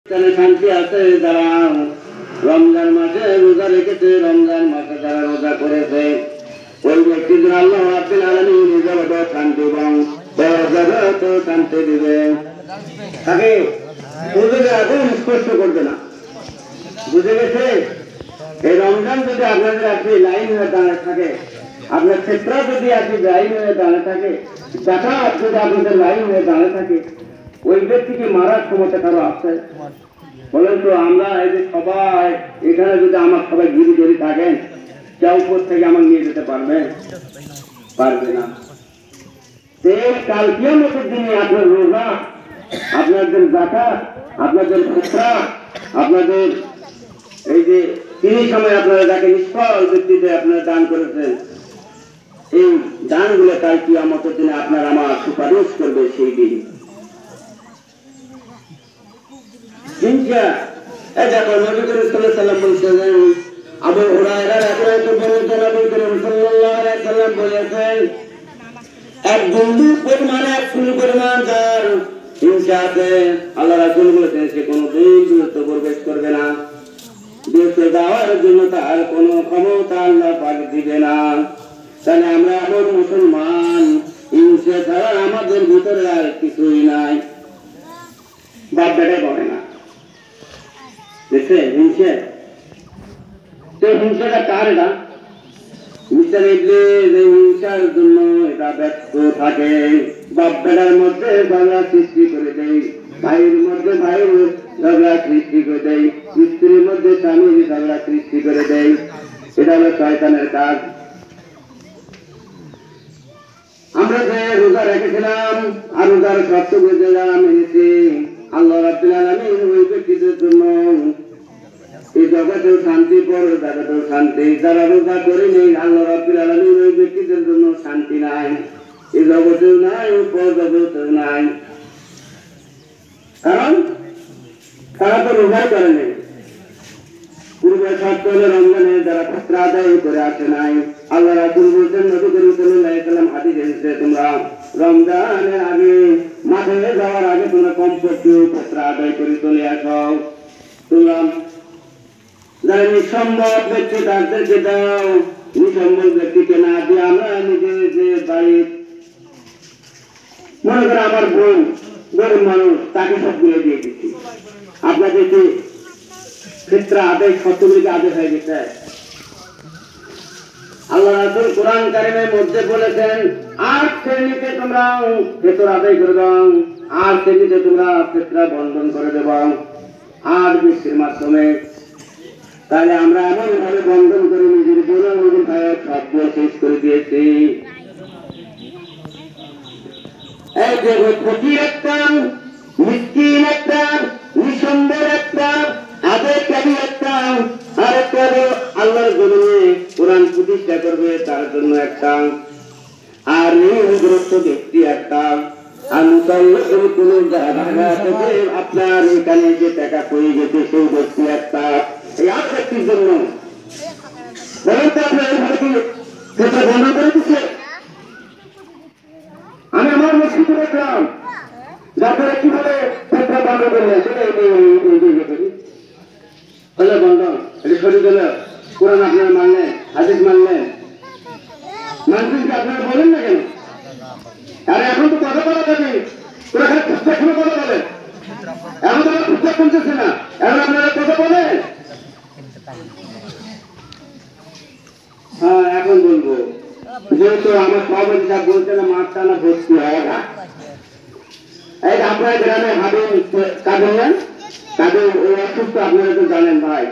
শান্তি আছে যারা রমজান মাসে রোজা রেখেছে, রমজান মাসে যারা রোজা করেছে, ওই ব্যক্তিদের আল্লাহ রাব্বুল আলামিন নিজের শান্তি এবং শান্তি দিবে। তাকে বুঝে এখন স্পষ্ট করবে না, বুঝে গেছে? এই রমজান যদি আপনাদের আপনি লাইন হয়ে দাঁড়ায় থাকে, আপনার ক্ষেত্র যদি আপনি লাইন হয়ে দাঁড়ায় থাকে, জাকাত যদি আপনাদের লাইন হয়ে দাঁড়ায় থাকে, ওই ব্যক্তিকে মারার ক্ষমতা কারো আছে? বলেন তো। আমরা এই যে সবাই এখানে যদি আমার সবাই গিরি ধরে থাকেন, কেউ উপর থেকে আমাকে নিয়ে যেতে পারবে? পারবে না। কাল কিয়ামতের দিনে আপনার রোজা, আপনাদের জাকাত, আপনাদের ফিতরা, আপনাদের এই যে তিনি সময় আপনারা যাকে নিষ্ফল ভিত্তিতে আপনারা দান করেছেন, এই দানগুলো কাল কিয়ামতের দিনে আপনার আমার সুপারিশ করবে সেই দিন। আবু হুরায়রা রাদিয়াল্লাহু তাআলা বলেছেন, এক বিন্দু পরিমাণ, এক ফুল পরিমাণ যার হিংসা আছে, আল্লাহ রাসূল বলেছেন সে কোনোদিন দূরত্ব প্রবেশ করবে না, দূরত্ব যাওয়ার জন্য তার কোনো ক্ষমতা আল্লাহ পাক দিবে না। তাহলে আমরা এমন মুসলমান, হিংসা ছাড়া আমাদের ভিতরে আর কিছুই নাই। বাপ বেটাই বলে না, দেখছে হিংসা। তো হিংসাটা কার? এটা হিংসার জন্য এটা ব্যস্ত থাকে। বাপ বেটার মধ্যে ঝগড়া সৃষ্টি করে দেয়, ভাইয়ের মধ্যে ভাইয়ের ঝগড়া সৃষ্টি করে দেয়, স্ত্রীর মধ্যে স্বামীর ঝগড়া সৃষ্টি করে দেয়। এটা হলো শয়তানের কাজ। আমরা যে রোজা রেখেছিলাম আর রোজার শর্ত বুঝলাম এনেছি, আল্লাহ রাব্বুল আলামিন ওই ব্যক্তিদের জন্য এই জগতেও শান্তি, পর জগতেও শান্তি। যারা রোজা করে নেই, আল্লাহ রাব্বুল আলামিন ওই ব্যক্তিদের জন্য শান্তি নাই, এই জগতেও নাই, পর জগতেও নাই। কারণ তারা তো রোজাই করে নেই। পূর্বে শর্ত হলো রমজানে যারা ফিতরা আদায় করে আসে নাই। আল্লাহ রাসূল বলছেন, নবী করিম সাল্লাল্লাহু আলাইহি ওয়াসাল্লাম হাদিসে এসেছে, তোমরা রমজানের আগে, মাঠে যাওয়ার আগে তোমরা কমপক্ষে ফিতরা আদায় করে চলে আসো। তোমরা যারা নিঃসম্বল ব্যক্তি তাদেরকে দাও, নিঃসম্বল ব্যক্তিকে না দিয়ে আমরা নিজের যে বাড়ি, মনে করে আমার বোন গরিব মানুষ, তাকে সবগুলো দিয়ে দিচ্ছি। আপনাকে কি ফিতরা আদায় শর্তগুলিকে আদায় হয়ে গেছে? আল্লাহ রাসূল কোরআন কারীমের মধ্যে বলেছেন, ৮ শ্রেণীতে তোমরা ফিতরা আদায় করে দাও, ৮ শ্রেণীতে তোমরা ফিতরা বন্টন করে দেব ৮ ব্যক্তির মাধ্যমে। তাহলে আমরা এমন ভাবে বন্ধন করে নিজের পুরো ভাইয়ের শব্দ শেষ করে দিয়েছি। এই যে ফকির একটা, মিসকিন একটা, নিঃসম্বল একটা, আদায়কারী একটা, আর একটা আল্লাহর জমিনে কোরআন প্রতিষ্ঠা করবে তার জন্য একটা, আর ঋণগ্রস্ত ব্যক্তি একটা, আর মুসলমানের কোন জায়গা থেকে আপনার এখানে যে টাকা পড়ে গেছে সেই ব্যক্তি একটা। এই ৮ ব্যক্তির জন্য বলেন তো আপনার এইভাবে কি ফিতরা বন্ধ করে দিচ্ছে? আমি আমার মসজিদে দেখলাম যাদের কিভাবে ফিতরা বন্ধ করলেন, সেটা হলো বন্ধন। এটা শরীর হলো, কোরআন আপনারা মানলেন, হাদিস মানলেন, মানছেন কি আপনারা বলেন না কেন? আরে এখন তো কথা বলা যাবে, ওরা খালি পুস্তক শুনে কথা বলেন। এখন তো আমার পুস্তক শুনতেছে না, এখন আপনারা কথা বলেন। হ্যাঁ, এখন বলবো, যেহেতু আমার সভাপতি সাহেব বলছে না মাঠটা না ভর্তি হয় না। এই আপনার গ্রামে হাবিল কাঁদেন, তাদের ওই অসুস্থ আপনারা তো জানেন ভাই,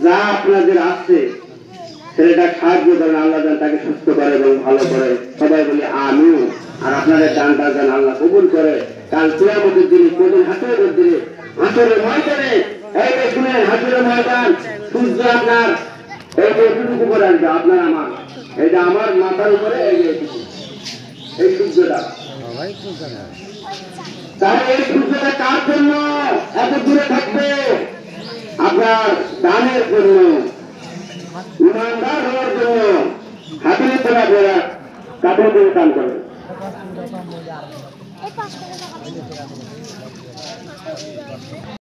যা আপনাদের আসছে ছেলেটা সাহায্য করেন, আল্লাহ যেন তাকে সুস্থ করে এবং ভালো করে। সবাই বলি আমিন। আর আপনাদের দানটা যেন আল্লাহ কবুল করে। কাল কিয়ামতের দিনে, কোনদিন হাসরের দিনে, হাসরের ময়দানে, এই যে শুনেন, হাসরের ময়দান, সূর্য আপনার এই যে এটুকু করে আসবে, আপনার আমার, এই যে আমার মাথার উপরে এই যে এই সূর্যটা, তাহলে এই সূর্যটা কার জন্য এত দূরে থাকবে? আপনার দানের জন্য, ইমানদার হওয়ার জন্য। হাতির তোলা ঘোরা কাপড় দিয়ে দান করবে।